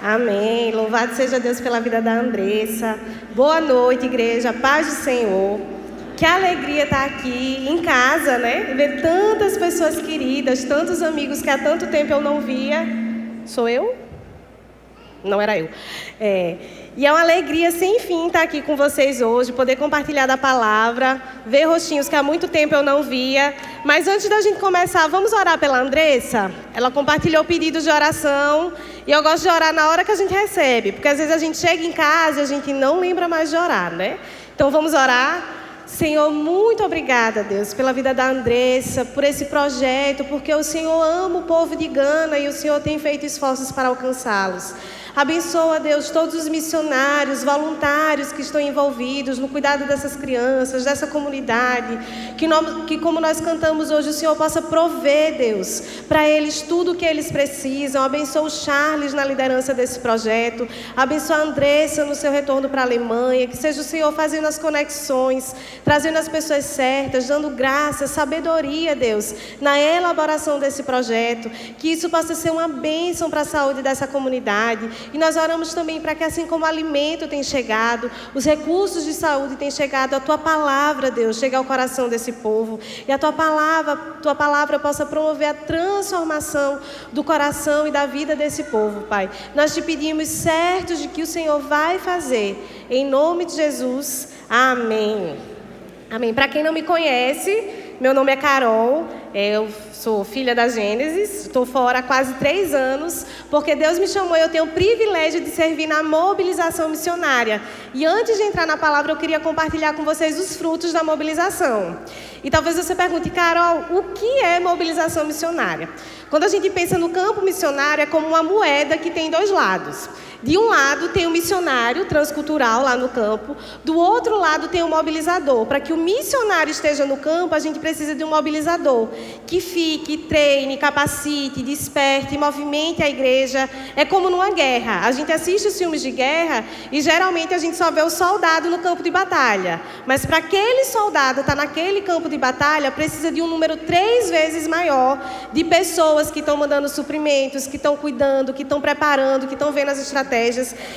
Amém. Louvado seja Deus pela vida da Andressa. Boa noite, igreja. Paz do Senhor. Que alegria estar aqui em casa, né? Ver tantas pessoas queridas, tantos amigos que há tanto tempo eu não via. Sou eu? Não era eu. E é uma alegria sem fim estar aqui com vocês hoje, poder compartilhar da palavra, ver rostinhos que há muito tempo eu não via. Mas antes da gente começar, vamos orar pela Andressa? Ela compartilhou pedidos de oração e eu gosto de orar na hora que a gente recebe, porque às vezes a gente chega em casa e a gente não lembra mais de orar, né? Então vamos orar. Senhor, muito obrigada, Deus, pela vida da Andressa, por esse projeto, porque o Senhor ama o povo de Gana e o Senhor tem feito esforços para alcançá-los. Abençoa, Deus, todos os missionários, voluntários que estão envolvidos no cuidado dessas crianças, dessa comunidade. Que como nós cantamos hoje, o Senhor possa prover, Deus, para eles tudo o que eles precisam. Abençoa o Charles na liderança desse projeto. Abençoa a Andressa no seu retorno para a Alemanha. Que seja o Senhor fazendo as conexões, trazendo as pessoas certas, dando graça, sabedoria, Deus, na elaboração desse projeto. Que isso possa ser uma bênção para a saúde dessa comunidade. E nós oramos também para que, assim como o alimento tem chegado, os recursos de saúde têm chegado, a Tua palavra, Deus, chegue ao coração desse povo. E a Tua palavra possa promover a transformação do coração e da vida desse povo, Pai. Nós Te pedimos certos de que o Senhor vai fazer. Em nome de Jesus. Amém. Amém. Para quem não me conhece, meu nome é Carol, eu sou filha da Gênesis, estou fora há quase 3 anos, porque Deus me chamou e eu tenho o privilégio de servir na mobilização missionária. E antes de entrar na palavra, eu queria compartilhar com vocês os frutos da mobilização. E talvez você pergunte, Carol, o que é mobilização missionária? Quando a gente pensa no campo missionário, é como uma moeda que tem 2 lados. De um lado tem o missionário transcultural lá no campo, do outro lado tem o mobilizador. Para que o missionário esteja no campo, a gente precisa de um mobilizador que fique, treine, capacite, desperte, movimente a igreja. É como numa guerra. A gente assiste os filmes de guerra e geralmente a gente só vê o soldado no campo de batalha. Mas para aquele soldado estar naquele campo de batalha, precisa de um número 3 vezes maior de pessoas que estão mandando suprimentos, que estão cuidando, que estão preparando, que estão vendo as estratégias.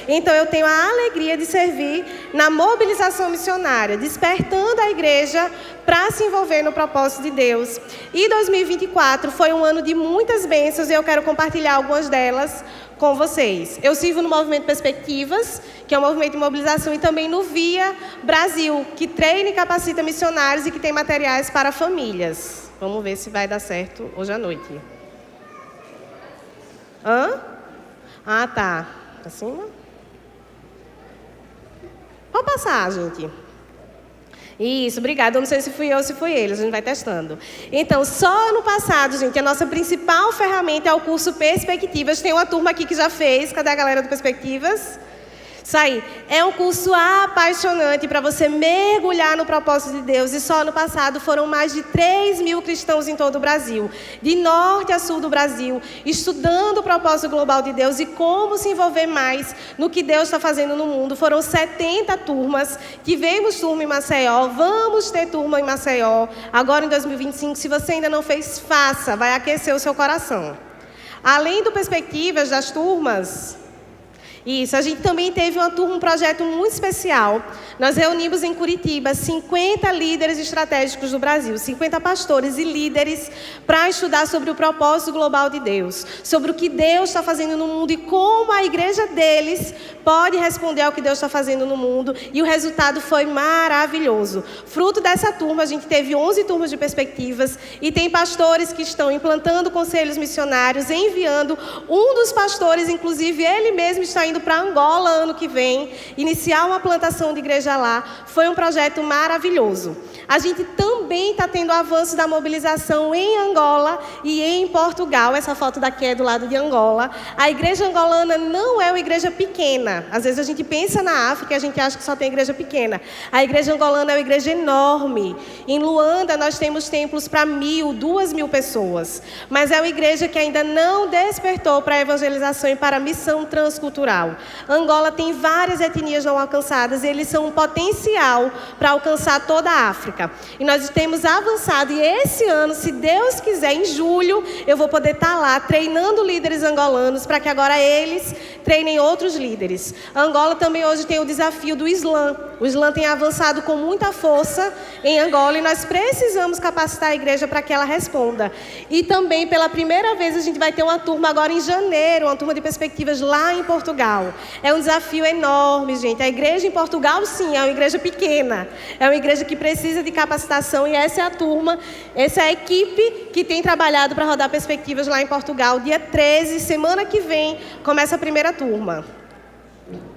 Então eu tenho a alegria de servir na mobilização missionária, despertando a igreja para se envolver no propósito de Deus. E 2024 foi um ano de muitas bênçãos e eu quero compartilhar algumas delas com vocês. Eu sirvo no Movimento Perspectivas, que é um movimento de mobilização, e também no Via Brasil, que treina e capacita missionários e que tem materiais para famílias. Vamos ver se vai dar certo hoje à noite. Ah, tá. Assim? Pode passar, gente. Isso, obrigada. Eu não sei se fui eu ou se foi eles, a gente vai testando. Então, só no passado, gente, a nossa principal ferramenta é o curso Perspectivas. Tem uma turma aqui que já fez. Cadê a galera do Perspectivas? Isso aí. É um curso apaixonante para você mergulhar no propósito de Deus. E só no passado foram mais de 3.000 cristãos em todo o Brasil, de norte a sul do Brasil, estudando o propósito global de Deus e como se envolver mais no que Deus está fazendo no mundo. Foram 70 turmas. Tivemos turma em Maceió, vamos ter turma em Maceió agora em 2025. Se você ainda não fez, faça, vai aquecer o seu coração. Além do Perspectivas das turmas... Isso, a gente também teve um projeto muito especial. Nós reunimos em Curitiba 50 líderes estratégicos do Brasil, 50 pastores e líderes para estudar sobre o propósito global de Deus, sobre o que Deus está fazendo no mundo e como a igreja deles pode responder ao que Deus está fazendo no mundo. E o resultado foi maravilhoso. Fruto dessa turma, a gente teve 11 turmas de perspectivas e tem pastores que estão implantando conselhos missionários, enviando. Um dos pastores, inclusive, ele mesmo está indo para Angola ano que vem, iniciar uma plantação de igreja lá. Foi um projeto maravilhoso. A gente também está tendo avanço da mobilização em Angola e em Portugal. Essa foto daqui é do lado de Angola. A igreja angolana não é uma igreja pequena. Às vezes a gente pensa na África e a gente acha que só tem igreja pequena. A igreja angolana é uma igreja enorme. Em Luanda nós temos templos para 1.000, 2.000 pessoas. Mas é uma igreja que ainda não despertou para a evangelização e para a missão transcultural. Portugal. Angola tem várias etnias não alcançadas e eles são um potencial para alcançar toda a África. E nós temos avançado e esse ano, se Deus quiser, em julho, eu vou poder estar lá treinando líderes angolanos para que agora eles treinem outros líderes. A Angola também hoje tem o desafio do Islã. O Islã tem avançado com muita força em Angola e nós precisamos capacitar a igreja para que ela responda. E também, pela primeira vez, a gente vai ter uma turma agora em janeiro, uma turma de perspectivas lá em Portugal. É um desafio enorme, gente. A igreja em Portugal, sim, é uma igreja pequena. É uma igreja que precisa de capacitação e essa é a turma, essa é a equipe que tem trabalhado para rodar perspectivas lá em Portugal. Dia 13, semana que vem, começa a primeira turma.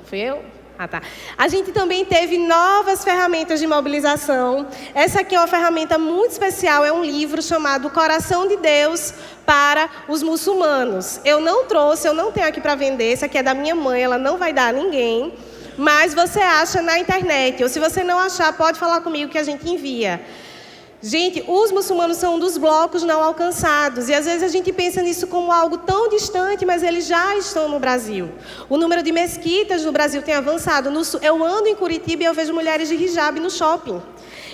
Fui eu? Ah, tá. A gente também teve novas ferramentas de mobilização. Essa aqui é uma ferramenta muito especial, é um livro chamado Coração de Deus para os Muçulmanos. Eu não trouxe, eu não tenho aqui para vender, essa aqui é da minha mãe, ela não vai dar a ninguém, mas você acha na internet, ou se você não achar, pode falar comigo que a gente envia. Gente, os muçulmanos são um dos blocos não alcançados e às vezes a gente pensa nisso como algo tão distante, mas eles já estão no Brasil. O número de mesquitas no Brasil tem avançado. Eu ando em Curitiba e eu vejo mulheres de hijab no shopping.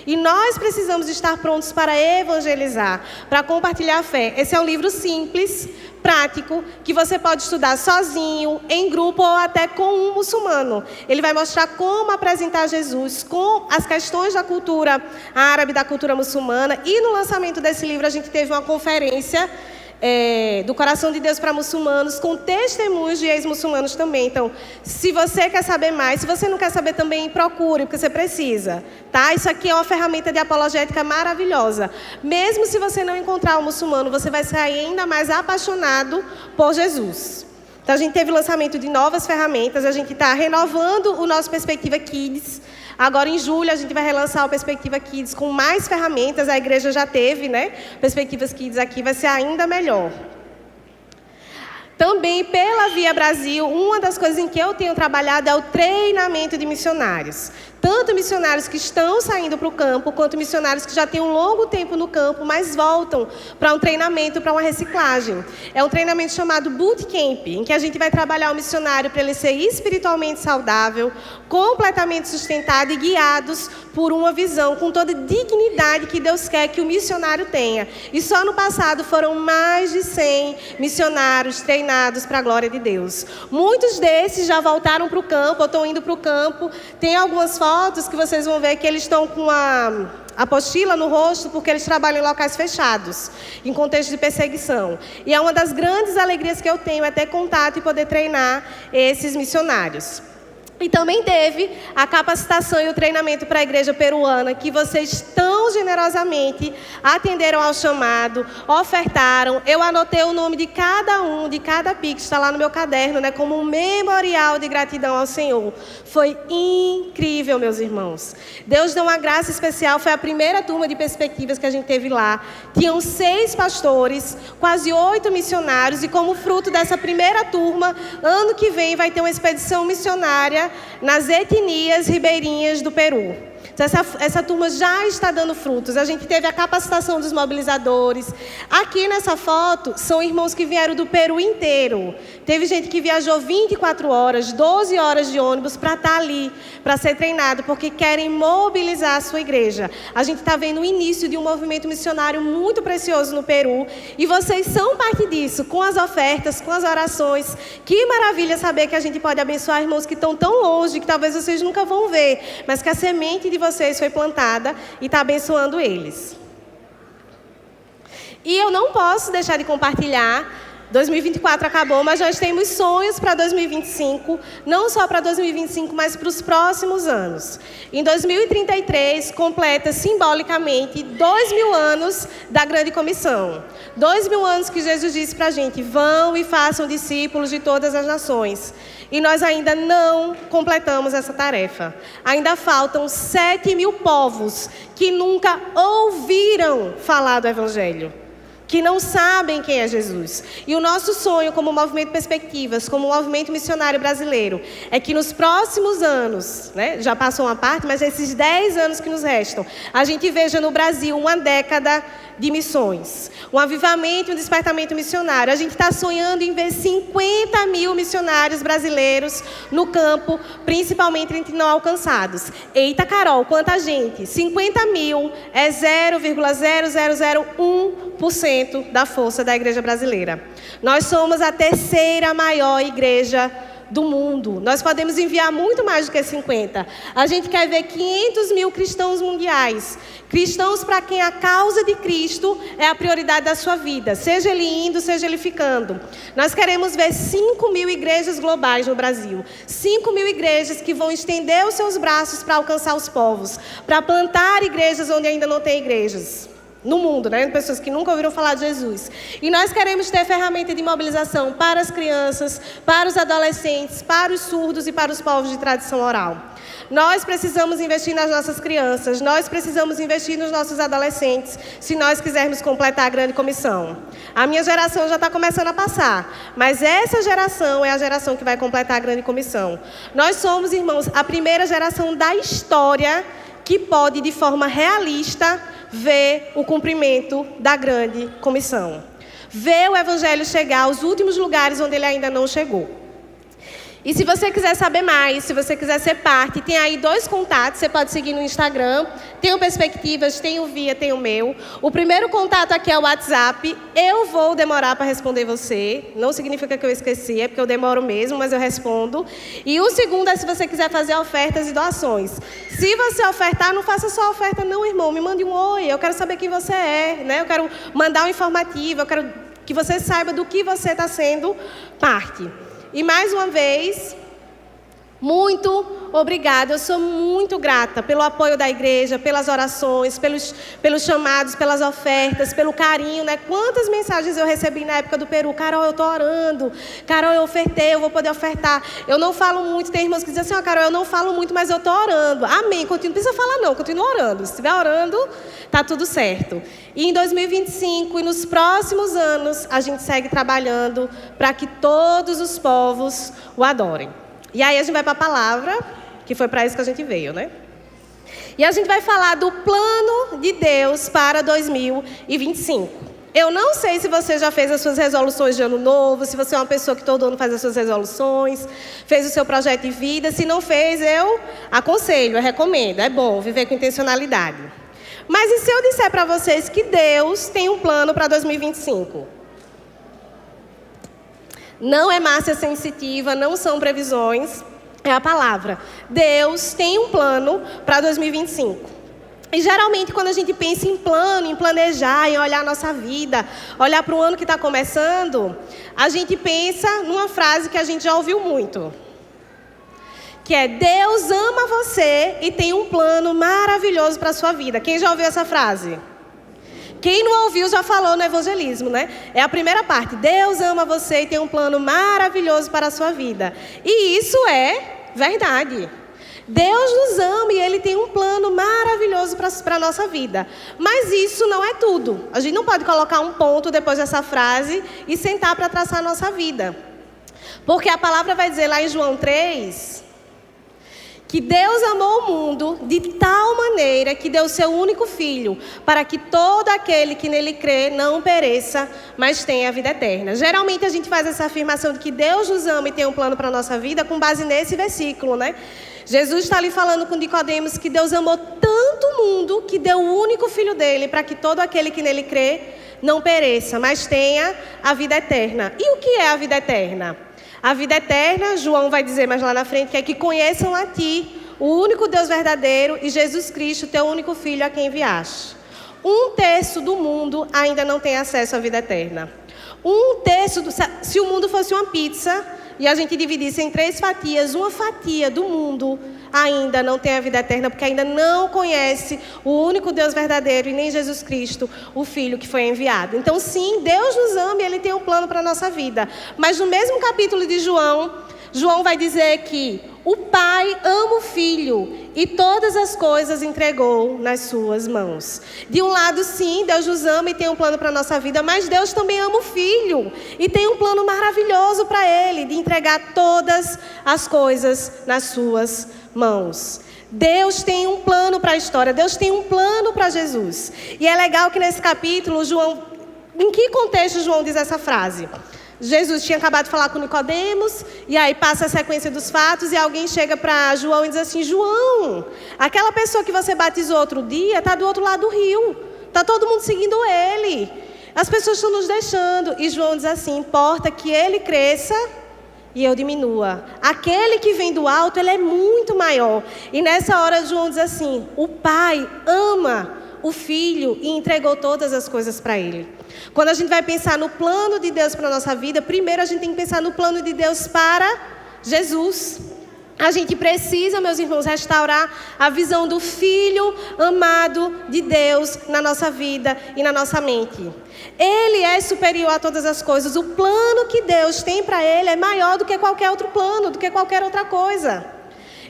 E nós precisamos estar prontos para evangelizar, para compartilhar a fé. Esse é um livro simples, prático, que você pode estudar sozinho, em grupo ou até com um muçulmano. Ele vai mostrar como apresentar Jesus com as questões da cultura árabe, da cultura muçulmana. E no lançamento desse livro a gente teve uma conferência do Coração de Deus para muçulmanos, com testemunhos de ex-muçulmanos também. Então, se você quer saber mais, se você não quer saber também, procure, porque você precisa, tá? Isso aqui é uma ferramenta de apologética maravilhosa. Mesmo se você não encontrar um muçulmano, você vai sair ainda mais apaixonado por Jesus. Então, a gente teve o lançamento de novas ferramentas, a gente está renovando o nosso Perspectiva Kids. Agora, em julho, a gente vai relançar o Perspectiva Kids com mais ferramentas. A igreja já teve, né? Perspectivas Kids aqui vai ser ainda melhor. Também, pela Via Brasil, uma das coisas em que eu tenho trabalhado é o treinamento de missionários. Tanto missionários que estão saindo para o campo, quanto missionários que já têm um longo tempo no campo, mas voltam para um treinamento, para uma reciclagem. É um treinamento chamado Bootcamp, em que a gente vai trabalhar o missionário para ele ser espiritualmente saudável, completamente sustentado e guiados por uma visão, com toda a dignidade que Deus quer que o missionário tenha. E só no passado foram mais de 100 missionários treinados para a glória de Deus. Muitos desses já voltaram para o campo, ou estão indo para o campo. Tem algumas fotos que vocês vão ver que eles estão com a apostila no rosto, porque eles trabalham em locais fechados, em contexto de perseguição. E é uma das grandes alegrias que eu tenho, é ter contato e poder treinar esses missionários. E também teve a capacitação e o treinamento para a igreja peruana, que vocês tão generosamente atenderam ao chamado, ofertaram. Eu anotei o nome de cada um, de cada Pix, está lá no meu caderno, né, como um memorial de gratidão ao Senhor. Foi incrível, meus irmãos. Deus deu uma graça especial, foi a primeira turma de perspectivas que a gente teve lá. Tinham 6 pastores, quase 8 missionários, e como fruto dessa primeira turma, ano que vem vai ter uma expedição missionária nas etnias ribeirinhas do Peru. Então, essa turma já está dando frutos. A gente teve a capacitação dos mobilizadores. Aqui nessa foto, são irmãos que vieram do Peru inteiro. Teve gente que viajou 24 horas, 12 horas de ônibus para estar ali, para ser treinado, porque querem mobilizar a sua igreja. A gente está vendo o início de um movimento missionário muito precioso no Peru. E vocês são parte disso, com as ofertas, com as orações. Que maravilha saber que a gente pode abençoar irmãos que estão tão longe, que talvez vocês nunca vão ver, mas que a semente de vocês foi plantada e está abençoando eles. E eu não posso deixar de compartilhar. 2024 acabou, mas nós temos sonhos para 2025, não só para 2025, mas para os próximos anos. Em 2033, completa simbolicamente 2000 anos da Grande Comissão. 2000 anos que Jesus disse para a gente: vão e façam discípulos de todas as nações. E nós ainda não completamos essa tarefa. Ainda faltam 7.000 povos que nunca ouviram falar do Evangelho, que não sabem quem é Jesus. E o nosso sonho como Movimento Perspectivas, como movimento missionário brasileiro, é que nos próximos anos, né, já passou uma parte, mas esses 10 anos que nos restam, a gente veja no Brasil uma década de missões. Um avivamento e um despertamento missionário. A gente está sonhando em ver 50 mil missionários brasileiros no campo, principalmente entre não alcançados. Eita, Carol, quanta gente? 50 mil é 0,0001% da força da igreja brasileira. Nós somos a terceira maior igreja do mundo. Nós podemos enviar muito mais do que 50. A gente quer ver 500 mil cristãos mundiais. Cristãos para quem a causa de Cristo é a prioridade da sua vida. Seja ele indo, seja ele ficando. Nós queremos ver 5 mil igrejas globais no Brasil. 5 mil igrejas que vão estender os seus braços para alcançar os povos. Para plantar igrejas onde ainda não tem igrejas. No mundo, né? Pessoas que nunca ouviram falar de Jesus. E nós queremos ter ferramenta de mobilização para as crianças, para os adolescentes, para os surdos e para os povos de tradição oral. Nós precisamos investir nas nossas crianças, nós precisamos investir nos nossos adolescentes, se nós quisermos completar a grande comissão. A minha geração já está começando a passar, mas essa geração é a geração que vai completar a grande comissão. Nós somos, irmãos, a primeira geração da história que pode, de forma realista, ver o cumprimento da grande comissão. Ver o evangelho chegar aos últimos lugares onde ele ainda não chegou. E se você quiser saber mais, se você quiser ser parte, tem aí 2 contatos, você pode seguir no Instagram. Tem o Perspectivas, tem o Via, tem o meu. O primeiro contato aqui é o WhatsApp. Eu vou demorar para responder você. Não significa que eu esqueci, é porque eu demoro mesmo, mas eu respondo. E o segundo é se você quiser fazer ofertas e doações. Se você ofertar, não faça só oferta não, irmão. Me mande um oi, eu quero saber quem você é, né? Eu quero mandar um informativo, eu quero que você saiba do que você está sendo parte. E mais uma vez, muito obrigada. Eu sou muito grata pelo apoio da igreja, pelas orações, pelos chamados, pelas ofertas, pelo carinho, né? Quantas mensagens eu recebi na época do Peru. Carol, eu estou orando. Carol, eu ofertei, eu vou poder ofertar. Eu não falo muito, tem irmãos que dizem assim, Carol, eu não falo muito, mas eu estou orando. Amém, não precisa falar não, continua orando. Se estiver orando, está tudo certo. E em 2025 e nos próximos anos, a gente segue trabalhando para que todos os povos o adorem. E aí a gente vai para a palavra, que foi para isso que a gente veio, né? E a gente vai falar do plano de Deus para 2025. Eu não sei se você já fez as suas resoluções de ano novo, se você é uma pessoa que todo ano faz as suas resoluções, fez o seu projeto de vida. Se não fez, eu aconselho, eu recomendo. É bom viver com intencionalidade. Mas e se eu disser para vocês que Deus tem um plano para 2025? Não é Márcia sensitiva, não são previsões, é a palavra. Deus tem um plano para 2025. E geralmente quando a gente pensa em plano, em planejar, em olhar a nossa vida, olhar para o ano que está começando, a gente pensa numa frase que a gente já ouviu muito. Que é, Deus ama você e tem um plano maravilhoso para a sua vida. Quem já ouviu essa frase? Quem não ouviu já falou no evangelismo, né? É a primeira parte. Deus ama você e tem um plano maravilhoso para a sua vida. E isso é verdade. Deus nos ama e Ele tem um plano maravilhoso para a nossa vida. Mas isso não é tudo. A gente não pode colocar um ponto depois dessa frase e sentar para traçar a nossa vida. Porque a palavra vai dizer lá em João 3... que Deus amou o mundo de tal maneira que deu seu único filho, para que todo aquele que nele crê não pereça, mas tenha a vida eterna. Geralmente a gente faz essa afirmação de que Deus nos ama e tem um plano para a nossa vida com base nesse versículo, né? Jesus está ali falando com Nicodemos que Deus amou tanto o mundo que deu o único filho dele, para que todo aquele que nele crê não pereça, mas tenha a vida eterna. E o que é a vida eterna? A vida eterna, João vai dizer mais lá na frente, que é que conheçam a ti, o único Deus verdadeiro, e Jesus Cristo, teu único Filho, a quem enviaste. 1/3 do mundo ainda não tem acesso à vida eterna. 1/3, se o mundo fosse uma pizza, e a gente dividisse em 3 fatias, uma fatia do mundo ainda não tem a vida eterna, porque ainda não conhece o único Deus verdadeiro e nem Jesus Cristo, o Filho que foi enviado. Então sim, Deus nos ama e Ele tem um plano para a nossa vida. Mas no mesmo capítulo de João, João vai dizer que o Pai ama o Filho e todas as coisas entregou nas suas mãos. De um lado, sim, Deus nos ama e tem um plano para a nossa vida, mas Deus também ama o Filho e tem um plano maravilhoso para Ele, de entregar todas as coisas nas suas mãos. Deus tem um plano para a história, Deus tem um plano para Jesus. E é legal que nesse capítulo, João, em que contexto João diz essa frase? Jesus tinha acabado de falar com Nicodemos, e aí passa a sequência dos fatos, e alguém chega para João e diz assim: João, aquela pessoa que você batizou outro dia está do outro lado do rio, está todo mundo seguindo ele, as pessoas estão nos deixando. E João diz assim: importa que ele cresça e eu diminua. Aquele que vem do alto, ele é muito maior. E nessa hora João diz assim: o Pai ama o Filho e entregou todas as coisas para ele. Quando a gente vai pensar no plano de Deus para a nossa vida, primeiro a gente tem que pensar no plano de Deus para Jesus. A gente precisa, meus irmãos, restaurar a visão do Filho amado de Deus na nossa vida e na nossa mente. Ele é superior a todas as coisas. O plano que Deus tem para ele é maior do que qualquer outro plano, do que qualquer outra coisa.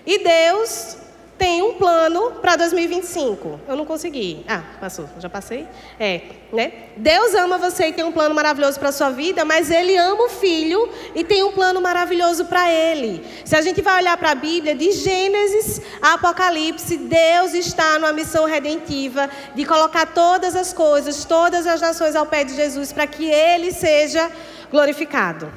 E Deus tem um plano para 2025. Eu não consegui. Passou. Já passei? Né? Deus ama você e tem um plano maravilhoso para a sua vida, mas Ele ama o Filho e tem um plano maravilhoso para Ele. Se a gente vai olhar para a Bíblia, de Gênesis a Apocalipse, Deus está numa missão redentiva de colocar todas as coisas, todas as nações ao pé de Jesus para que Ele seja glorificado.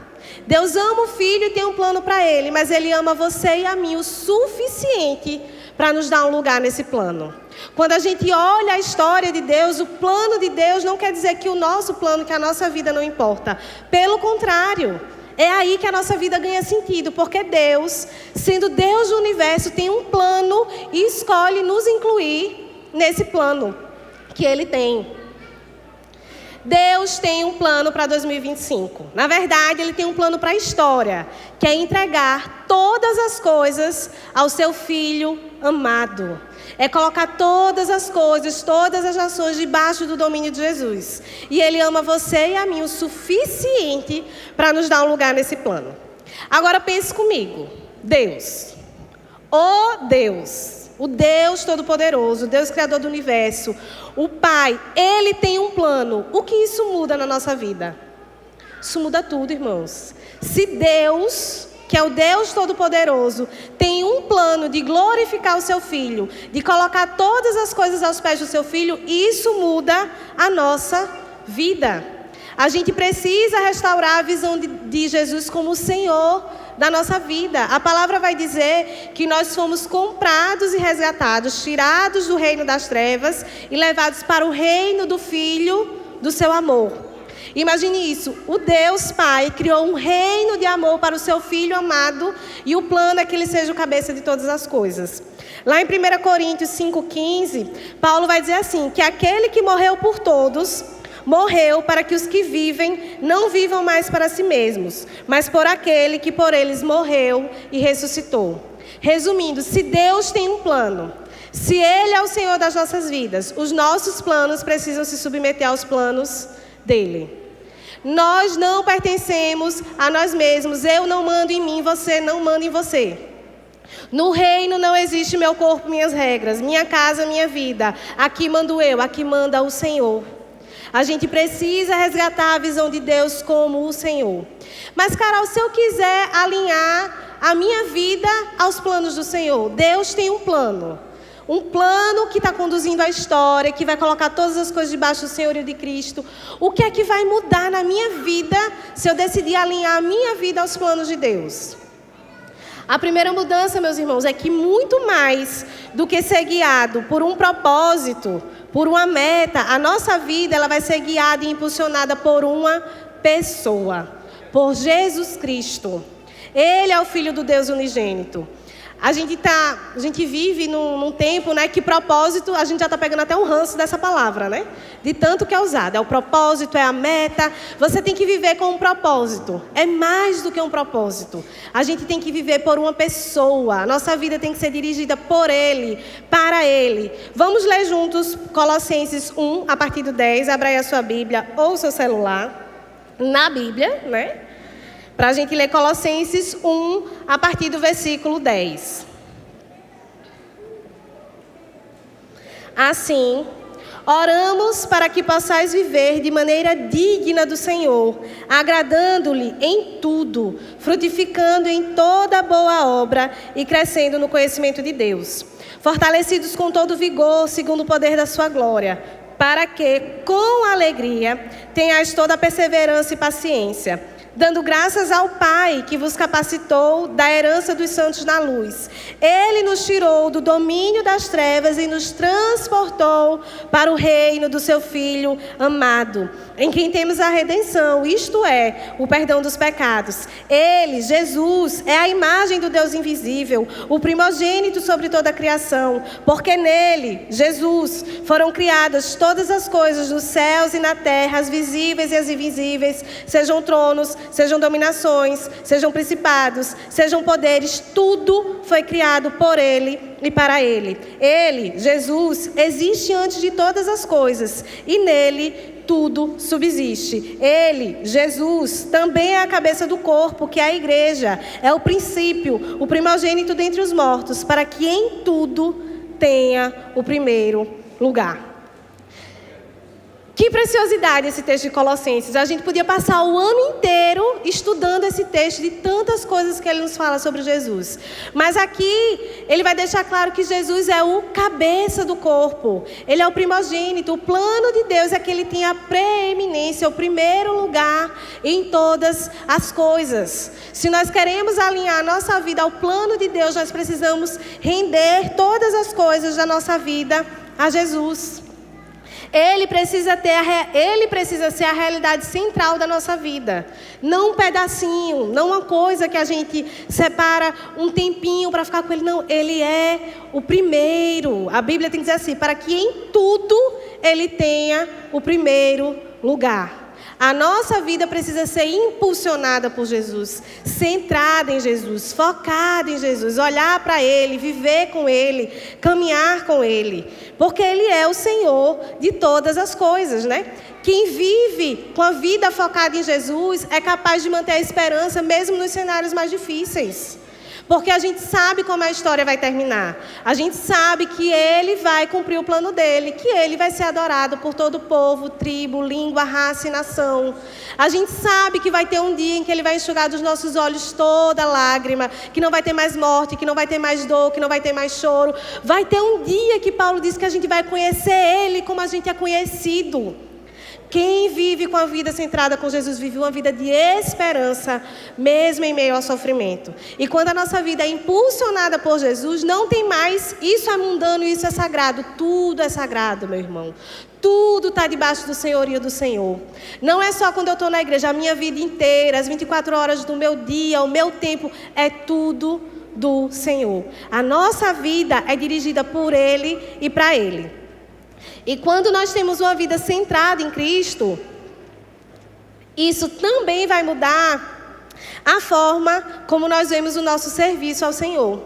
Deus ama o Filho e tem um plano para Ele, mas Ele ama você e a mim o suficiente para nos dar um lugar nesse plano. Quando a gente olha a história de Deus, o plano de Deus não quer dizer que o nosso plano, que a nossa vida não importa. Pelo contrário, é aí que a nossa vida ganha sentido, porque Deus, sendo Deus do universo, tem um plano e escolhe nos incluir nesse plano que Ele tem. Deus tem um plano para 2025. Na verdade, Ele tem um plano para a história, que é entregar todas as coisas ao seu Filho amado. É colocar todas as coisas, todas as nações debaixo do domínio de Jesus. E Ele ama você e a mim o suficiente para nos dar um lugar nesse plano. Agora pense comigo. Deus, o Deus Todo-Poderoso, o Deus Criador do Universo, o Pai, Ele tem um plano. O que isso muda na nossa vida? Isso muda tudo, irmãos. Se Deus, que é o Deus Todo-Poderoso, tem um plano de glorificar o seu Filho, de colocar todas as coisas aos pés do seu Filho, isso muda a nossa vida. A gente precisa restaurar a visão de Jesus como o Senhor da nossa vida. A palavra vai dizer que nós fomos comprados e resgatados, tirados do reino das trevas e levados para o reino do Filho do seu amor. Imagine isso, o Deus Pai criou um reino de amor para o seu Filho amado e o plano é que Ele seja o cabeça de todas as coisas. Lá em 1 Coríntios 5,15, Paulo vai dizer assim, que aquele que morreu por todos, morreu para que os que vivem não vivam mais para si mesmos, mas por aquele que por eles morreu e ressuscitou. Resumindo, se Deus tem um plano, se Ele é o Senhor das nossas vidas, os nossos planos precisam se submeter aos planos dEle. Nós não pertencemos a nós mesmos, eu não mando em mim, você não manda em você. No reino não existe meu corpo, minhas regras, minha casa, minha vida. Aqui mando eu, aqui manda o Senhor. A gente precisa resgatar a visão de Deus como o Senhor. Mas, Carol, se eu quiser alinhar a minha vida aos planos do Senhor, Deus tem um plano. Um plano que está conduzindo a história, que vai colocar todas as coisas debaixo do Senhor e de Cristo. O que é que vai mudar na minha vida se eu decidir alinhar a minha vida aos planos de Deus? A primeira mudança, meus irmãos, é que muito mais do que ser guiado por um propósito, por uma meta, a nossa vida ela vai ser guiada e impulsionada por uma pessoa, por Jesus Cristo. Ele é o Filho do Deus unigênito. A gente vive num tempo, né, que propósito, a gente já está pegando até um ranço dessa palavra, né? De tanto que é usada. É o propósito, é a meta. Você tem que viver com um propósito. É mais do que um propósito. A gente tem que viver por uma pessoa. A nossa vida tem que ser dirigida por Ele, para Ele. Vamos ler juntos Colossenses 1, a partir do 10. Abra aí a sua Bíblia ou o seu celular. Na Bíblia, né? Para a gente ler Colossenses 1, a partir do versículo 10. Assim, Oramos para que possais viver de maneira digna do Senhor, agradando-lhe em tudo, frutificando em toda boa obra e crescendo no conhecimento de Deus, fortalecidos com todo vigor, segundo o poder da sua glória, para que, com alegria, tenhais toda a perseverança e paciência, dando graças ao Pai que vos capacitou da herança dos santos na luz. Ele nos tirou do domínio das trevas e nos transportou para o reino do seu Filho amado, em quem temos a redenção, isto é, o perdão dos pecados. Ele, Jesus, é a imagem do Deus invisível, o primogênito sobre toda a criação, porque nele, Jesus, foram criadas todas as coisas nos céus e na terra, as visíveis e as invisíveis, sejam tronos, sejam dominações, sejam principados, sejam poderes, tudo foi criado por Ele e para Ele. Ele, Jesus, existe antes de todas as coisas e nele tudo subsiste. Ele, Jesus, também é a cabeça do corpo, que é a igreja, é o princípio, o primogênito dentre os mortos, para que em tudo tenha o primeiro lugar. Que preciosidade esse texto de Colossenses. A gente podia passar o ano inteiro estudando esse texto de tantas coisas que ele nos fala sobre Jesus. Mas aqui ele vai deixar claro que Jesus é o cabeça do corpo. Ele é o primogênito. O plano de Deus é que ele tenha a preeminência, o primeiro lugar em todas as coisas. Se nós queremos alinhar a nossa vida ao plano de Deus, nós precisamos render todas as coisas da nossa vida a Jesus. Ele precisa ser a realidade central da nossa vida. Não um pedacinho, não uma coisa que a gente separa um tempinho para ficar com ele. Não, ele é o primeiro. A Bíblia tem que dizer assim, para que em tudo ele tenha o primeiro lugar. A nossa vida precisa ser impulsionada por Jesus, centrada em Jesus, focada em Jesus, olhar para Ele, viver com Ele, caminhar com Ele, porque Ele é o Senhor de todas as coisas, né? Quem vive com a vida focada em Jesus é capaz de manter a esperança mesmo nos cenários mais difíceis. Porque a gente sabe como a história vai terminar. A gente sabe que Ele vai cumprir o plano dEle, que Ele vai ser adorado por todo o povo, tribo, língua, raça e nação. A gente sabe que vai ter um dia em que Ele vai enxugar dos nossos olhos toda lágrima, que não vai ter mais morte, que não vai ter mais dor, que não vai ter mais choro. Vai ter um dia que Paulo diz que a gente vai conhecer Ele como a gente é conhecido. Quem vive com a vida centrada com Jesus vive uma vida de esperança, mesmo em meio ao sofrimento. E quando a nossa vida é impulsionada por Jesus, não tem mais, isso é mundano, isso é sagrado. Tudo é sagrado, meu irmão. Tudo está debaixo do senhorio do Senhor. Não é só quando eu estou na igreja, a minha vida inteira, as 24 horas do meu dia, o meu tempo, é tudo do Senhor. A nossa vida é dirigida por Ele e para Ele. E quando nós temos uma vida centrada em Cristo, isso também vai mudar a forma como nós vemos o nosso serviço ao Senhor.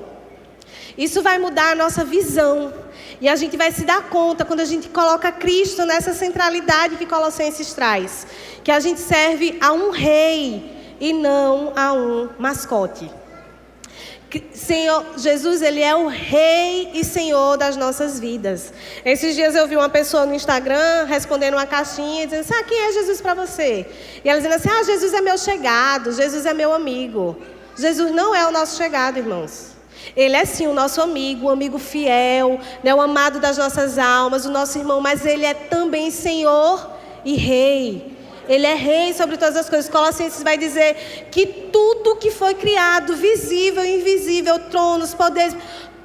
Isso vai mudar a nossa visão. E a gente vai se dar conta, quando a gente coloca Cristo nessa centralidade que Colossenses traz, que a gente serve a um rei e não a um mascote. Senhor, Jesus, Ele é o Rei e Senhor das nossas vidas. Esses dias eu vi uma pessoa no Instagram respondendo uma caixinha, dizendo assim, quem é Jesus para você? E ela dizendo assim, Jesus é meu chegado, Jesus é meu amigo. Jesus não é o nosso chegado, irmãos. Ele é sim o nosso amigo, um amigo fiel, né, o amado das nossas almas, o nosso irmão, mas Ele é também Senhor e Rei. Ele é rei sobre todas as coisas. Colossenses vai dizer que tudo que foi criado, visível e invisível, tronos, poderes,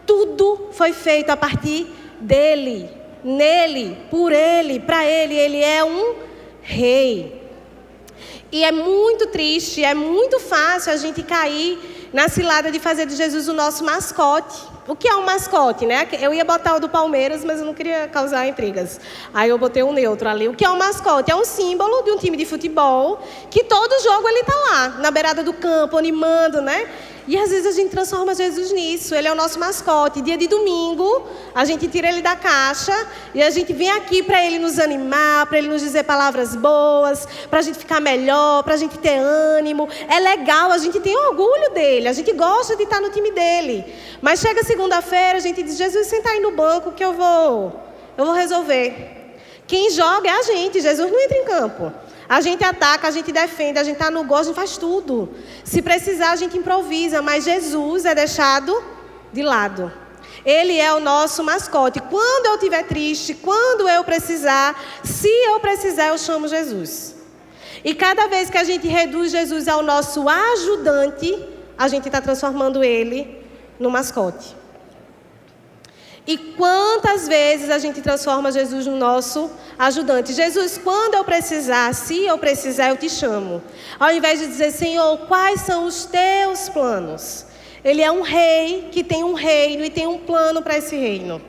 tudo foi feito a partir dele, nele, por ele, para ele. Ele é um rei. E é muito triste, é muito fácil a gente cair na cilada de fazer de Jesus o nosso mascote. O que é um mascote, né? Eu ia botar o do Palmeiras, mas eu não queria causar intrigas. Aí eu botei um neutro ali. O que é um mascote? É um símbolo de um time de futebol, que todo jogo ele está lá, na beirada do campo, animando, né? E às vezes a gente transforma Jesus nisso. Ele é o nosso mascote. Dia de domingo, a gente tira ele da caixa e a gente vem aqui para ele nos animar, para ele nos dizer palavras boas, para a gente ficar melhor, para a gente ter ânimo. É legal, a gente tem orgulho dele, a gente gosta de estar no time dele. Mas chega segunda-feira, a gente diz, Jesus, senta aí no banco que eu vou resolver. Quem joga é a gente, Jesus não entra em campo. A gente ataca, a gente defende, a gente está no gol, a gente faz tudo. Se precisar, a gente improvisa, mas Jesus é deixado de lado. Ele é o nosso mascote. Quando eu estiver triste, quando eu precisar, se eu precisar, eu chamo Jesus. E cada vez que a gente reduz Jesus ao nosso ajudante, a gente está transformando ele no mascote. E quantas vezes a gente transforma Jesus no nosso ajudante? Jesus, quando eu precisar, se eu precisar, eu te chamo. Ao invés de dizer, Senhor, quais são os teus planos? Ele é um rei que tem um reino e tem um plano para esse reino.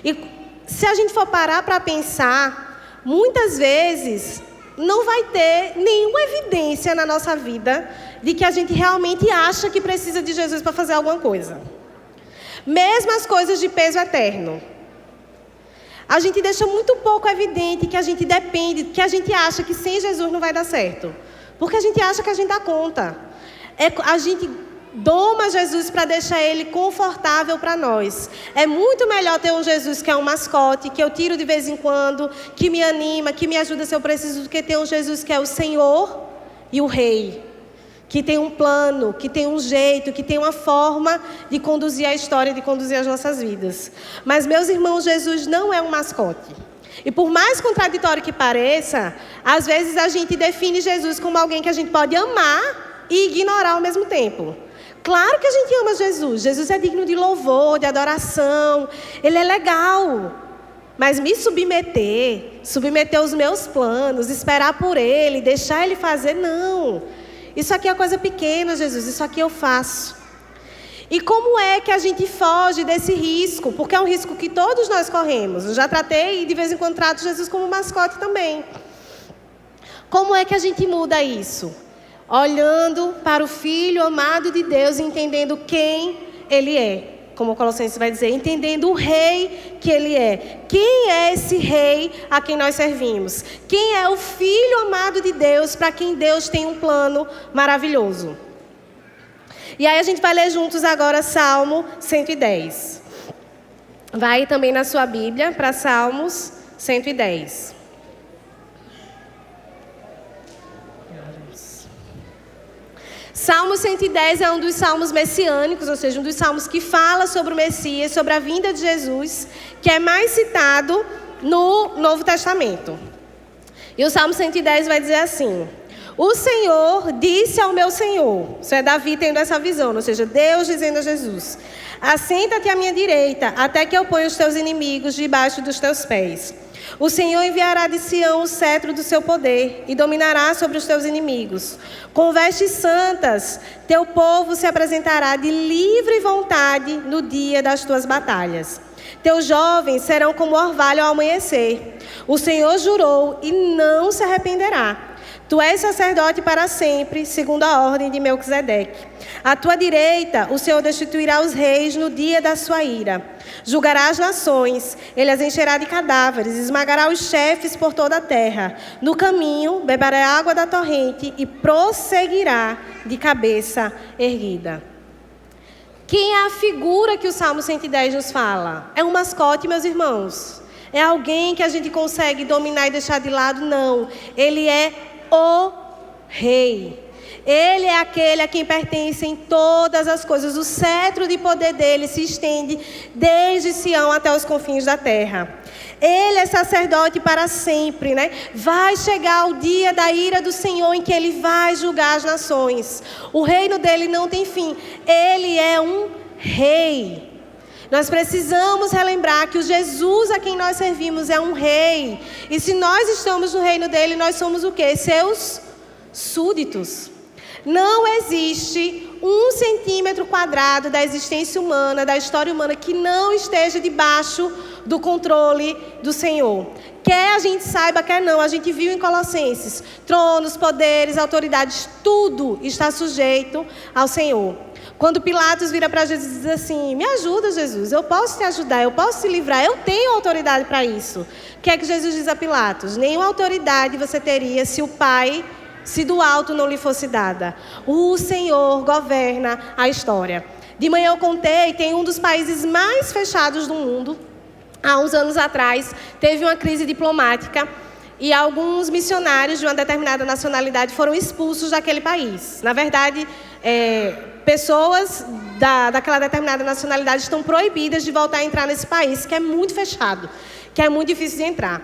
E se a gente for parar para pensar, muitas vezes não vai ter nenhuma evidência na nossa vida de que a gente realmente acha que precisa de Jesus para fazer alguma coisa. Mesmo as coisas de peso eterno. A gente deixa muito pouco evidente que a gente depende, que a gente acha que sem Jesus não vai dar certo. Porque a gente acha que a gente dá conta. A gente doma Jesus para deixar ele confortável para nós. É muito melhor ter um Jesus que é um mascote, que eu tiro de vez em quando, que me anima, que me ajuda se eu preciso, do que ter um Jesus que é o Senhor e o Rei. Que tem um plano, que tem um jeito, que tem uma forma de conduzir a história, de conduzir as nossas vidas. Mas, meus irmãos, Jesus não é um mascote. E por mais contraditório que pareça, às vezes a gente define Jesus como alguém que a gente pode amar e ignorar ao mesmo tempo. Claro que a gente ama Jesus. Jesus é digno de louvor, de adoração. Ele é legal. Mas me submeter aos meus planos, esperar por Ele, deixar Ele fazer, não. Isso aqui é coisa pequena, Jesus, isso aqui eu faço. E como é que a gente foge desse risco? Porque é um risco que todos nós corremos. Eu já tratei e de vez em quando trato Jesus como mascote também. Como é que a gente muda isso? Olhando para o Filho amado de Deus e entendendo quem Ele é. Como o Colossenses vai dizer, entendendo o Rei que Ele é. Quem é esse Rei a quem nós servimos? Quem é o Filho amado de Deus para quem Deus tem um plano maravilhoso? E aí a gente vai ler juntos agora Salmo 110. Vai também na sua Bíblia para Salmos 110. Salmo 110 é um dos salmos messiânicos, ou seja, um dos salmos que fala sobre o Messias, sobre a vinda de Jesus, que é mais citado no Novo Testamento. E o Salmo 110 vai dizer assim: o Senhor disse ao meu Senhor, isso é Davi tendo essa visão, ou seja, Deus dizendo a Jesus: assenta-te à minha direita, até que eu ponha os teus inimigos debaixo dos teus pés. O Senhor enviará de Sião o cetro do seu poder e dominará sobre os teus inimigos. Com vestes santas, teu povo se apresentará de livre vontade no dia das tuas batalhas. Teus jovens serão como orvalho ao amanhecer. O Senhor jurou e não se arrependerá. Tu és sacerdote para sempre, segundo a ordem de Melquisedeque. À tua direita, o Senhor destituirá os reis no dia da sua ira. Julgará as nações, ele as encherá de cadáveres, esmagará os chefes por toda a terra. No caminho, beberá água da torrente e prosseguirá de cabeça erguida. Quem é a figura que o Salmo 110 nos fala? É um mascote, meus irmãos. É alguém que a gente consegue dominar e deixar de lado? Não. Ele é o Rei. Ele é aquele a quem pertencem todas as coisas. O cetro de poder dele se estende desde Sião até os confins da terra. Ele é sacerdote para sempre, né? Vai chegar o dia da ira do Senhor em que ele vai julgar as nações. O reino dele não tem fim. Ele é um rei. Nós precisamos relembrar que o Jesus a quem nós servimos é um rei. E se nós estamos no reino dele, nós somos o quê? Seus súditos. Não existe 1 centímetro quadrado da existência humana, da história humana, que não esteja debaixo do controle do Senhor. Quer a gente saiba, quer não, a gente viu em Colossenses, tronos, poderes, autoridades, tudo está sujeito ao Senhor. Quando Pilatos vira para Jesus e diz assim: me ajuda, Jesus, eu posso te ajudar, eu posso te livrar, eu tenho autoridade para isso. O que é que Jesus diz a Pilatos? Nenhuma autoridade você teria se do alto não lhe fosse dada. O Senhor governa a história. De manhã eu contei, tem um dos países mais fechados do mundo, há uns anos atrás, teve uma crise diplomática e alguns missionários de uma determinada nacionalidade foram expulsos daquele país. Na verdade, pessoas daquela determinada nacionalidade estão proibidas de voltar a entrar nesse país, que é muito fechado, que é muito difícil de entrar,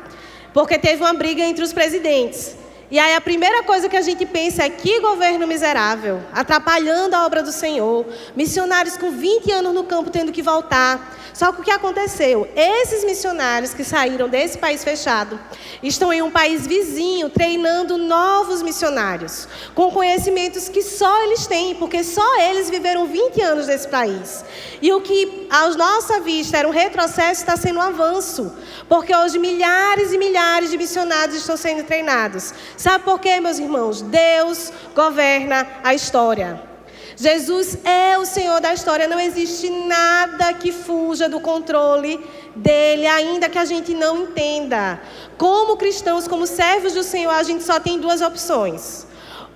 porque teve uma briga entre os presidentes. E aí a primeira coisa que a gente pensa é: que governo miserável, atrapalhando a obra do Senhor, missionários com 20 anos no campo tendo que voltar. Só que o que aconteceu? Esses missionários que saíram desse país fechado estão em um país vizinho treinando novos missionários, com conhecimentos que só eles têm, porque só eles viveram 20 anos nesse país. E o que, à nossa vista, era um retrocesso, está sendo um avanço, porque hoje milhares e milhares de missionários estão sendo treinados. Sabe por quê, meus irmãos? Deus governa a história. Jesus é o Senhor da história. Não existe nada que fuja do controle dele, ainda que a gente não entenda. Como cristãos, como servos do Senhor, a gente só tem duas opções.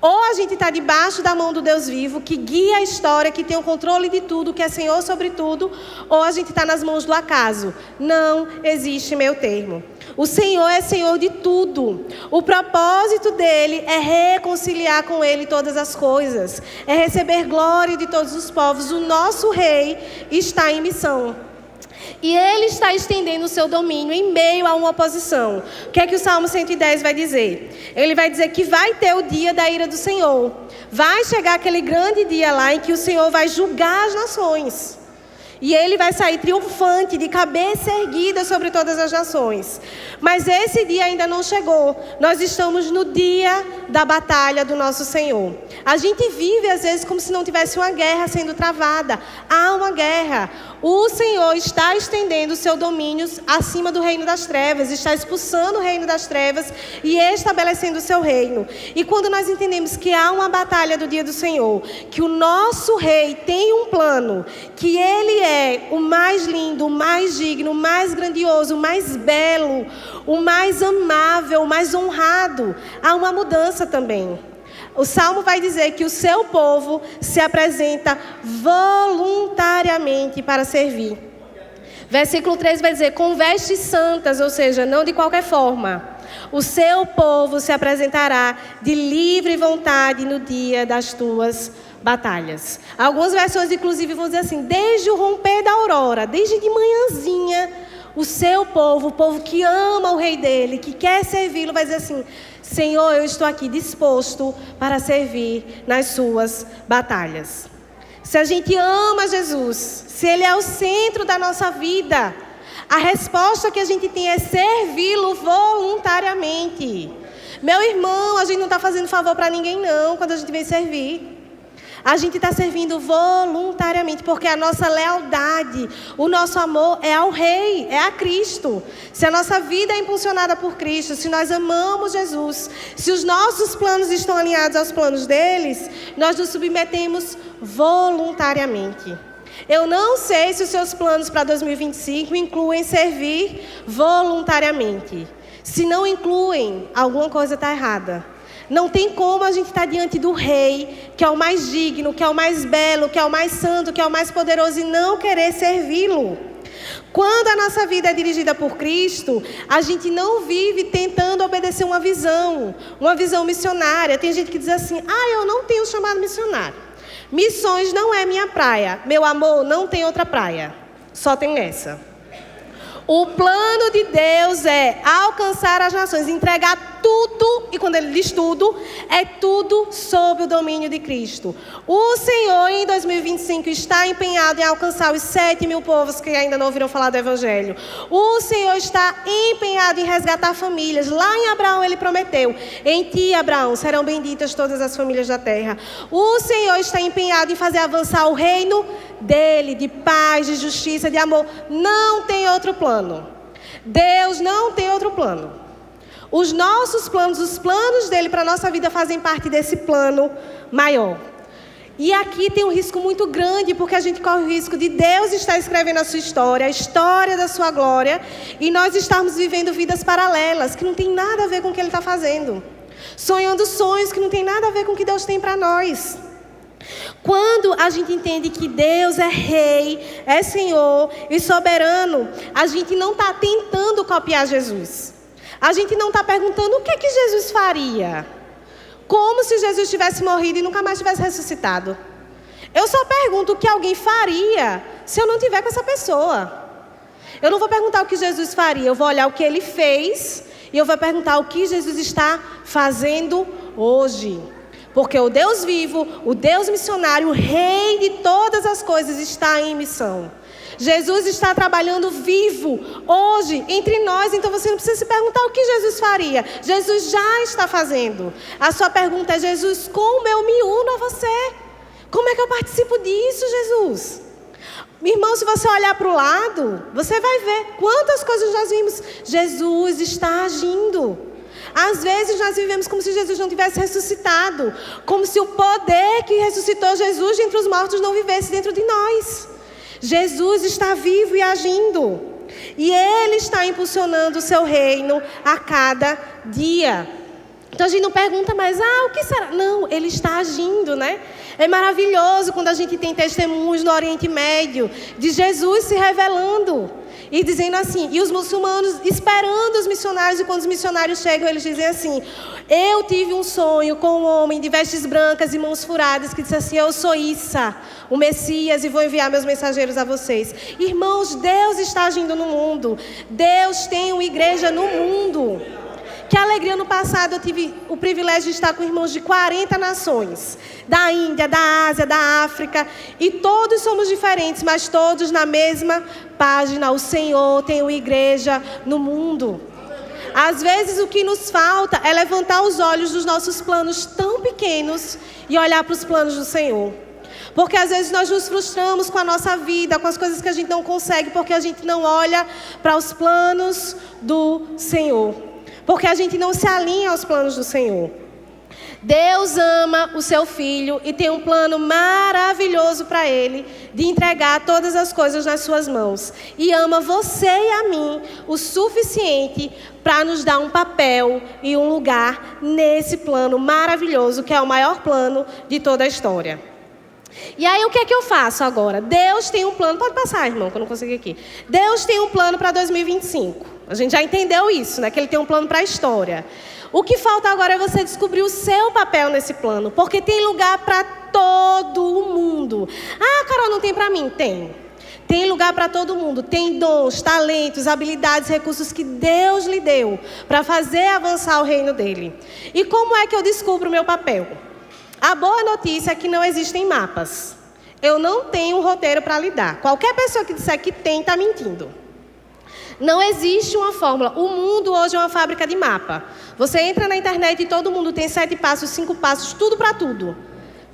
Ou a gente está debaixo da mão do Deus vivo, que guia a história, que tem o controle de tudo, que é Senhor sobre tudo, ou a gente está nas mãos do acaso. Não existe meio termo. O Senhor é Senhor de tudo. O propósito dele é reconciliar com ele todas as coisas, é receber glória de todos os povos. O nosso rei está em missão. E ele está estendendo o seu domínio em meio a uma oposição. O que é que o Salmo 110 vai dizer? Ele vai dizer que vai ter o dia da ira do Senhor. Vai chegar aquele grande dia lá em que o Senhor vai julgar as nações. E ele vai sair triunfante, de cabeça erguida sobre todas as nações. Mas esse dia ainda não chegou. Nós estamos no dia da batalha do nosso Senhor. A gente vive às vezes como se não tivesse uma guerra sendo travada. Há uma guerra. O Senhor está estendendo o seu domínio acima do reino das trevas, está expulsando o reino das trevas e estabelecendo o seu reino. E quando nós entendemos que há uma batalha do dia do Senhor, que o nosso rei tem um plano, que ele é o mais lindo, o mais digno, o mais grandioso, o mais belo, o mais amável, o mais honrado, há uma mudança também. O Salmo vai dizer que o seu povo se apresenta voluntariamente para servir. Versículo 3 vai dizer: com vestes santas, ou seja, não de qualquer forma. O seu povo se apresentará de livre vontade no dia das tuas batalhas. Algumas versões, inclusive, vão dizer assim: desde o romper da aurora, desde de manhãzinha, o seu povo, o povo que ama o rei dele, que quer servi-lo, vai dizer assim: Senhor, eu estou aqui disposto para servir nas suas batalhas. Se a gente ama Jesus, se Ele é o centro da nossa vida, a resposta que a gente tem é servi-lo voluntariamente. Meu irmão, a gente não está fazendo favor para ninguém não, quando a gente vem servir. A gente está servindo voluntariamente, porque a nossa lealdade, o nosso amor é ao Rei, é a Cristo. Se a nossa vida é impulsionada por Cristo, se nós amamos Jesus, se os nossos planos estão alinhados aos planos deles, nós nos submetemos voluntariamente. Eu não sei se os seus planos para 2025 incluem servir voluntariamente. Se não incluem, alguma coisa está errada. Não tem como a gente estar diante do Rei, que é o mais digno, que é o mais belo, que é o mais santo, que é o mais poderoso, e não querer servi-lo. Quando a nossa vida é dirigida por Cristo, a gente não vive tentando obedecer uma visão missionária. Tem gente que diz assim: eu não tenho chamado missionário. Missões não é minha praia. Meu amor, não tem outra praia. Só tem essa. O plano de Deus é alcançar as nações, entregar tudo, e quando Ele diz tudo, é tudo sob o domínio de Cristo. O Senhor, em 2025, está empenhado em alcançar os 7.000 povos que ainda não ouviram falar do Evangelho. O Senhor está empenhado em resgatar famílias. Lá em Abraão, Ele prometeu: em ti, Abraão, serão benditas todas as famílias da terra. O Senhor está empenhado em fazer avançar o reino dele, de paz, de justiça, de amor. Não tem outro plano. Deus não tem outro plano. Os nossos planos, os planos dele para a nossa vida fazem parte desse plano maior. E aqui tem um risco muito grande, porque a gente corre o risco de Deus estar escrevendo a sua história, a história da sua glória, e nós estarmos vivendo vidas paralelas, que não tem nada a ver com o que Ele está fazendo. Sonhando sonhos que não tem nada a ver com o que Deus tem para nós. Quando a gente entende que Deus é rei, é Senhor e soberano, a gente não está tentando copiar Jesus. A gente não está perguntando o que Jesus faria. Como se Jesus tivesse morrido e nunca mais tivesse ressuscitado. Eu só pergunto o que alguém faria se eu não estiver com essa pessoa. Eu não vou perguntar o que Jesus faria, eu vou olhar o que Ele fez e eu vou perguntar o que Jesus está fazendo hoje. Porque o Deus vivo, o Deus missionário, o Rei de todas as coisas está em missão. Jesus está trabalhando vivo hoje entre nós, então você não precisa se perguntar o que Jesus faria. Jesus já está fazendo. A sua pergunta é: Jesus, como eu me uno a você? Como é que eu participo disso, Jesus? Irmão, se você olhar para o lado, você vai ver quantas coisas nós vimos. Jesus está agindo. Às vezes nós vivemos como se Jesus não tivesse ressuscitado, como se o poder que ressuscitou Jesus dentre os mortos não vivesse dentro de nós. Jesus está vivo e agindo, e Ele está impulsionando o seu reino a cada dia. Então a gente não pergunta mais, o que será? Não, Ele está agindo, né? É maravilhoso quando a gente tem testemunhos no Oriente Médio de Jesus se revelando e dizendo assim, e os muçulmanos esperando os missionários, e quando os missionários chegam, eles dizem assim: eu tive um sonho com um homem de vestes brancas e mãos furadas que disse assim: eu sou Issa, o Messias, e vou enviar meus mensageiros a vocês. Irmãos, Deus está agindo no mundo. Deus tem uma igreja no mundo. Que alegria, no passado eu tive o privilégio de estar com irmãos de 40 nações. Da Índia, da Ásia, da África. E todos somos diferentes, mas todos na mesma página. O Senhor tem uma igreja no mundo. Às vezes o que nos falta é levantar os olhos dos nossos planos tão pequenos e olhar para os planos do Senhor. Porque às vezes nós nos frustramos com a nossa vida, com as coisas que a gente não consegue, porque a gente não olha para os planos do Senhor. Porque a gente não se alinha aos planos do Senhor. Deus ama o seu Filho e tem um plano maravilhoso para Ele, de entregar todas as coisas nas suas mãos. E ama você e a mim o suficiente para nos dar um papel e um lugar nesse plano maravilhoso, que é o maior plano de toda a história. E aí o que é que eu faço agora? Deus tem um plano, pode passar, irmão, que eu não consegui aqui. Deus tem um plano para 2025. A gente já entendeu isso, né? Que Ele tem um plano para a história. O que falta agora é você descobrir o seu papel nesse plano, porque tem lugar para todo mundo. Carol, não tem para mim? Tem. Tem lugar para todo mundo. Tem dons, talentos, habilidades, recursos que Deus lhe deu para fazer avançar o reino dele. E como é que eu descubro o meu papel? A boa notícia é que não existem mapas. Eu não tenho um roteiro para lidar. Qualquer pessoa que disser que tem, está mentindo. Não existe uma fórmula. O mundo hoje é uma fábrica de mapa. Você entra na internet e todo mundo tem 7 passos, 5 passos, tudo para tudo.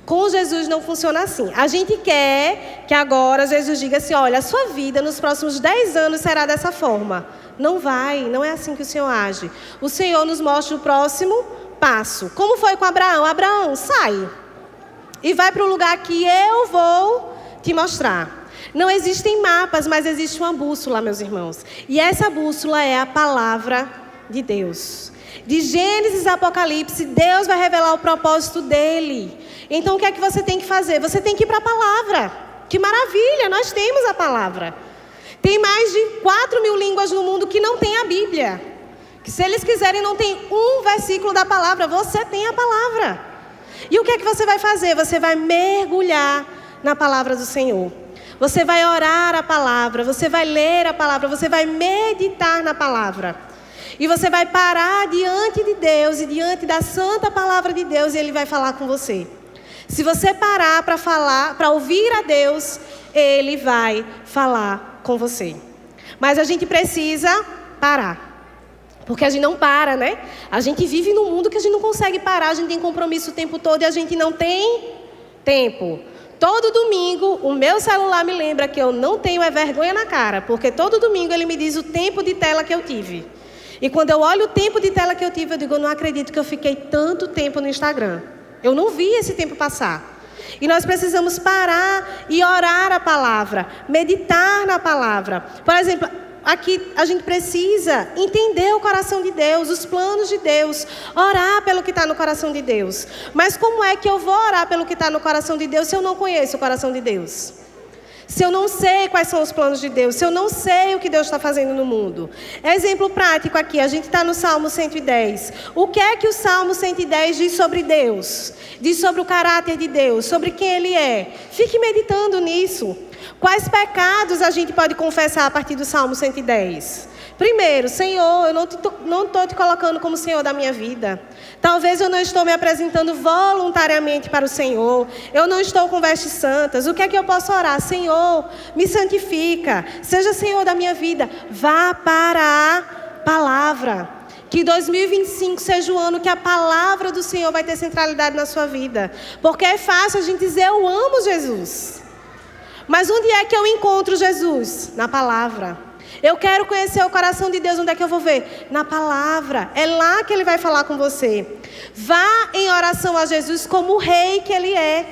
Com Jesus não funciona assim. A gente quer que agora Jesus diga assim: olha, a sua vida nos próximos 10 anos será dessa forma. Não vai, não é assim que o Senhor age. O Senhor nos mostra o próximo passo. Como foi com Abraão? Abraão, sai e vai para o lugar que eu vou te mostrar. Não existem mapas, mas existe uma bússola, meus irmãos. E essa bússola é a palavra de Deus. De Gênesis a Apocalipse, Deus vai revelar o propósito dele. Então o que é que você tem que fazer? Você tem que ir para a palavra. Que maravilha, nós temos a palavra. Tem mais de 4.000 línguas no mundo que não tem a Bíblia. Que se eles quiserem não tem um versículo da palavra, você tem a palavra. E o que é que você vai fazer? Você vai mergulhar na palavra do Senhor. Você vai orar a palavra, você vai ler a palavra, você vai meditar na palavra. E você vai parar diante de Deus e diante da santa palavra de Deus, e Ele vai falar com você. Se você parar para falar, para ouvir a Deus, Ele vai falar com você. Mas a gente precisa parar. Porque a gente não para, né? A gente vive num mundo que a gente não consegue parar, a gente tem compromisso o tempo todo e a gente não tem tempo. Todo domingo, o meu celular me lembra que eu não tenho vergonha na cara, porque todo domingo ele me diz o tempo de tela que eu tive. E quando eu olho o tempo de tela que eu tive, eu digo: eu não acredito que eu fiquei tanto tempo no Instagram. Eu não vi esse tempo passar. E nós precisamos parar e orar a palavra, meditar na palavra. Por exemplo, aqui a gente precisa entender o coração de Deus, os planos de Deus, orar pelo que está no coração de Deus. Mas como é que eu vou orar pelo que está no coração de Deus se eu não conheço o coração de Deus? Se eu não sei quais são os planos de Deus, se eu não sei o que Deus está fazendo no mundo. Exemplo prático aqui, a gente está no Salmo 110. O que é que o Salmo 110 diz sobre Deus? Diz sobre o caráter de Deus, sobre quem Ele é. Fique meditando nisso. Quais pecados a gente pode confessar a partir do Salmo 110? Primeiro, Senhor, eu não estou te colocando como Senhor da minha vida. Talvez eu não estou me apresentando voluntariamente para o Senhor. Eu não estou com vestes santas. O que é que eu posso orar? Senhor, me santifica. Seja Senhor da minha vida. Vá para a palavra. Que 2025 seja o ano que a palavra do Senhor vai ter centralidade na sua vida. Porque é fácil a gente dizer, eu amo Jesus. Mas onde é que eu encontro Jesus? Na palavra. Eu quero conhecer o coração de Deus, onde é que eu vou ver? Na palavra. É lá que Ele vai falar com você. Vá em oração a Jesus como o rei que Ele é.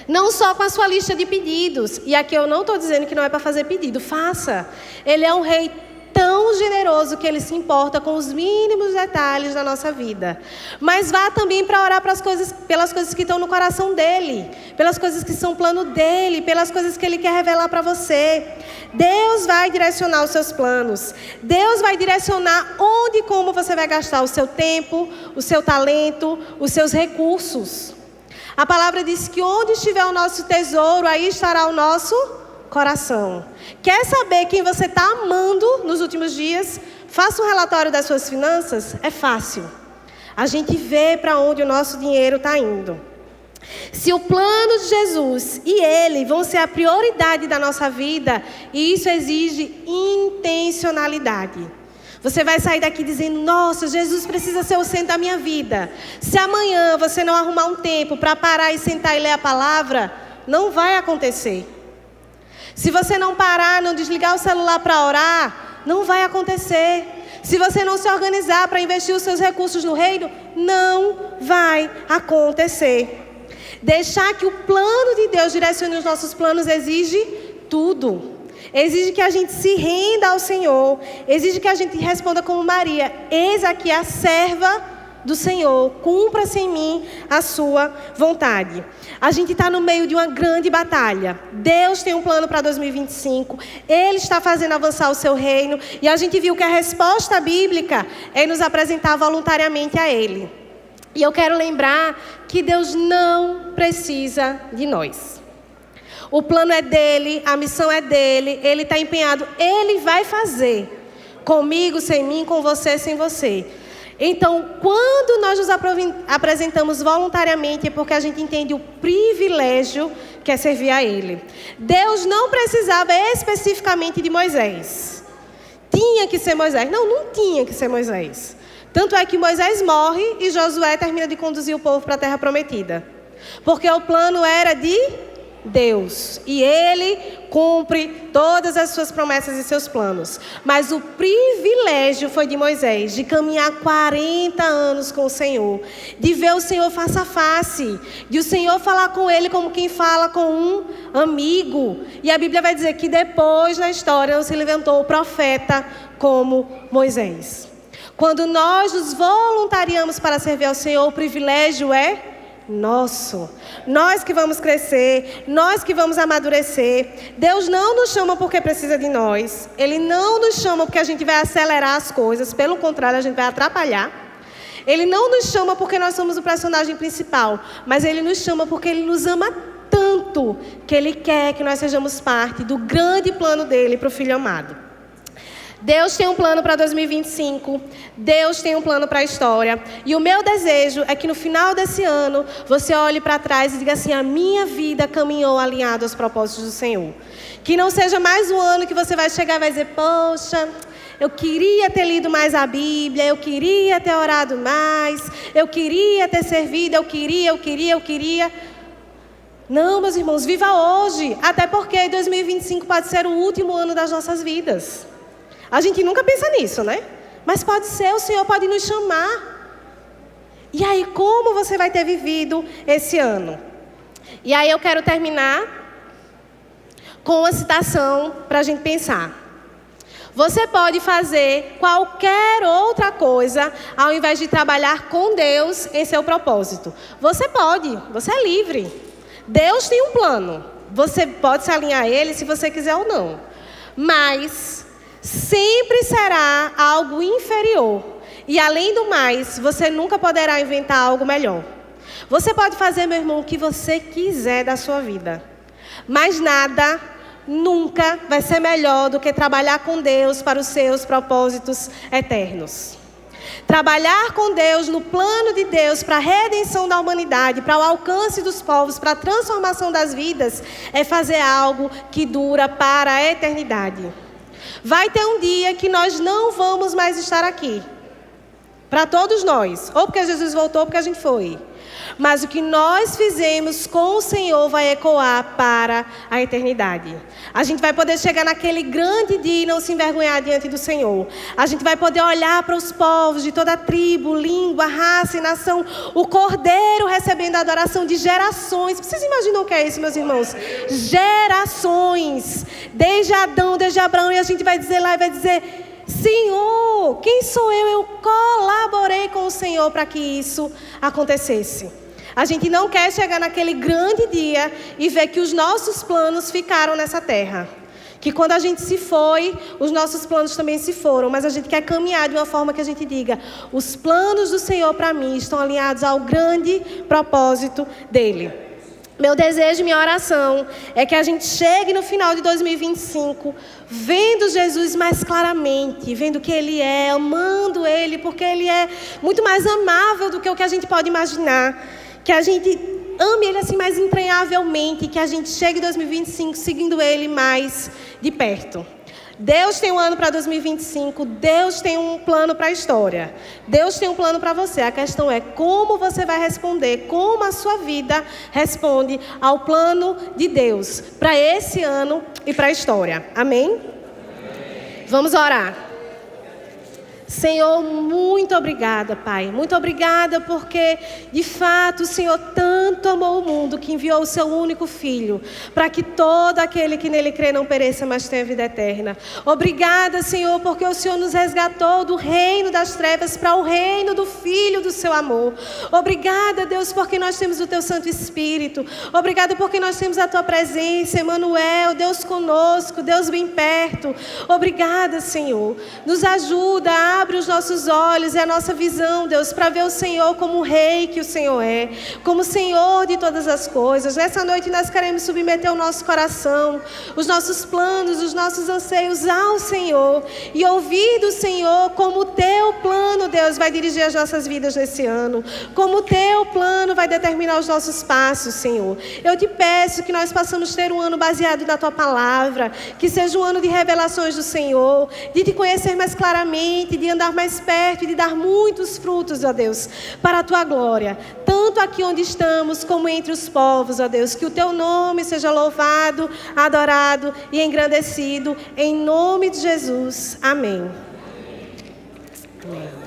Não só com a sua lista de pedidos. E aqui eu não estou dizendo que não é para fazer pedido. Faça. Ele é um rei tão generoso que Ele se importa com os mínimos detalhes da nossa vida. Mas vá também para orar pelas coisas que estão no coração dEle, pelas coisas que são plano dEle, pelas coisas que Ele quer revelar para você. Deus vai direcionar os seus planos. Deus vai direcionar onde e como você vai gastar o seu tempo, o seu talento, os seus recursos. A palavra diz que onde estiver o nosso tesouro, aí estará o nosso coração. Quer saber quem você está amando nos últimos dias? Faça um relatório das suas finanças. É fácil. A gente vê para onde o nosso dinheiro está indo. Se o plano de Jesus e Ele vão ser a prioridade da nossa vida, isso exige intencionalidade. Você vai sair daqui dizendo, nossa, Jesus precisa ser o centro da minha vida. Se amanhã você não arrumar um tempo para parar e sentar e ler a palavra, não vai acontecer. Se você não parar, não desligar o celular para orar, não vai acontecer. Se você não se organizar para investir os seus recursos no reino, não vai acontecer. Deixar que o plano de Deus direcione os nossos planos exige tudo. Exige que a gente se renda ao Senhor. Exige que a gente responda como Maria. Eis aqui a serva do Senhor. Cumpra-se em mim a sua vontade. A gente está no meio de uma grande batalha. Deus tem um plano para 2025. Ele está fazendo avançar o seu reino. E a gente viu que a resposta bíblica é nos apresentar voluntariamente a Ele. E eu quero lembrar que Deus não precisa de nós. O plano é dEle, a missão é dEle, Ele está empenhado, Ele vai fazer. Comigo, sem mim, com você, sem você. Então, quando nós nos apresentamos voluntariamente, é porque a gente entende o privilégio que é servir a Ele. Deus não precisava especificamente de Moisés. Tinha que ser Moisés. Não tinha que ser Moisés. Tanto é que Moisés morre e Josué termina de conduzir o povo para a terra prometida. Porque o plano era de Deus. E Ele cumpre todas as suas promessas e seus planos. Mas o privilégio foi de Moisés, de caminhar 40 anos com o Senhor. De ver o Senhor face a face. De o Senhor falar com ele como quem fala com um amigo. E a Bíblia vai dizer que depois na história não se levantou o profeta como Moisés. Quando nós nos voluntariamos para servir ao Senhor, o privilégio é nosso. Nós que vamos crescer, nós que vamos amadurecer. Deus não nos chama porque precisa de nós. Ele não nos chama porque a gente vai acelerar as coisas. Pelo contrário, a gente vai atrapalhar. Ele não nos chama porque nós somos o personagem principal. Mas Ele nos chama porque Ele nos ama tanto que Ele quer que nós sejamos parte do grande plano dEle para o Filho amado. Deus tem um plano para 2025, Deus tem um plano para a história. E o meu desejo é que no final desse ano, você olhe para trás e diga assim, a minha vida caminhou alinhado aos propósitos do Senhor. Que não seja mais um ano que você vai chegar e vai dizer, poxa, eu queria ter lido mais a Bíblia, eu queria ter orado mais, eu queria ter servido, eu queria. Não, meus irmãos, viva hoje, até porque 2025 pode ser o último ano das nossas vidas. A gente nunca pensa nisso, né? Mas pode ser, o Senhor pode nos chamar. E aí, como você vai ter vivido esse ano? E aí eu quero terminar com uma citação para a gente pensar. Você pode fazer qualquer outra coisa ao invés de trabalhar com Deus em seu propósito. Você pode, você é livre. Deus tem um plano. Você pode se alinhar a ele se você quiser ou não. Mas sempre será algo inferior. E além do mais, você nunca poderá inventar algo melhor. Você pode fazer, meu irmão, o que você quiser da sua vida. Mas nada, nunca vai ser melhor do que trabalhar com Deus para os seus propósitos eternos. Trabalhar com Deus no plano de Deus para a redenção da humanidade, para o alcance dos povos, para a transformação das vidas, é fazer algo que dura para a eternidade. Vai ter um dia que nós não vamos mais estar aqui. Para todos nós. Ou porque Jesus voltou, ou porque a gente foi. Mas o que nós fizemos com o Senhor vai ecoar para a eternidade. A gente vai poder chegar naquele grande dia e não se envergonhar diante do Senhor. A gente vai poder olhar para os povos de toda tribo, língua, raça e nação. O Cordeiro recebendo a adoração de gerações. Vocês imaginam o que é isso, meus irmãos? Gerações. Desde Adão, desde Abraão. E a gente vai dizer lá e vai dizer... Senhor, quem sou eu? Eu colaborei com o Senhor para que isso acontecesse. A gente não quer chegar naquele grande dia e ver que os nossos planos ficaram nessa terra. Que quando a gente se foi, os nossos planos também se foram. Mas a gente quer caminhar de uma forma que a gente diga: os planos do Senhor para mim estão alinhados ao grande propósito dEle. Meu desejo, minha oração é que a gente chegue no final de 2025 vendo Jesus mais claramente, vendo o que Ele é, amando Ele, porque Ele é muito mais amável do que o que a gente pode imaginar. Que a gente ame Ele assim mais entranhavelmente, que a gente chegue em 2025 seguindo Ele mais de perto. Deus tem um ano para 2025, Deus tem um plano para a história. Deus tem um plano para você. A questão é como você vai responder, como a sua vida responde ao plano de Deus para esse ano e para a história. Amém? Vamos orar. Senhor, muito obrigada, Pai. Muito obrigada porque, de fato, o Senhor tanto amou o mundo que enviou o seu único Filho, para que todo aquele que nele crê não pereça, mas tenha vida eterna. Obrigada, Senhor, porque o Senhor nos resgatou do reino das trevas para o reino do Filho do seu amor. Obrigada, Deus, porque nós temos o teu Santo Espírito. Obrigada porque nós temos a tua presença, Emmanuel, Deus conosco, Deus bem perto. Obrigada, Senhor. Nos ajuda, abre os nossos olhos e a nossa visão, Deus, para ver o Senhor como o Rei que o Senhor é, como o Senhor de todas as coisas. Nessa noite nós queremos submeter o nosso coração, os nossos planos, os nossos anseios ao Senhor e ouvir do Senhor como o teu plano, Deus, vai dirigir as nossas vidas nesse ano, como o teu plano vai determinar os nossos passos, Senhor. Eu te peço que nós possamos ter um ano baseado na tua palavra, que seja um ano de revelações do Senhor, de te conhecer mais claramente, de andar mais perto e de dar muitos frutos, ó Deus, para a tua glória, tanto aqui onde estamos como entre os povos, ó Deus, que o teu nome seja louvado, adorado e engrandecido, em nome de Jesus, amém. Amém.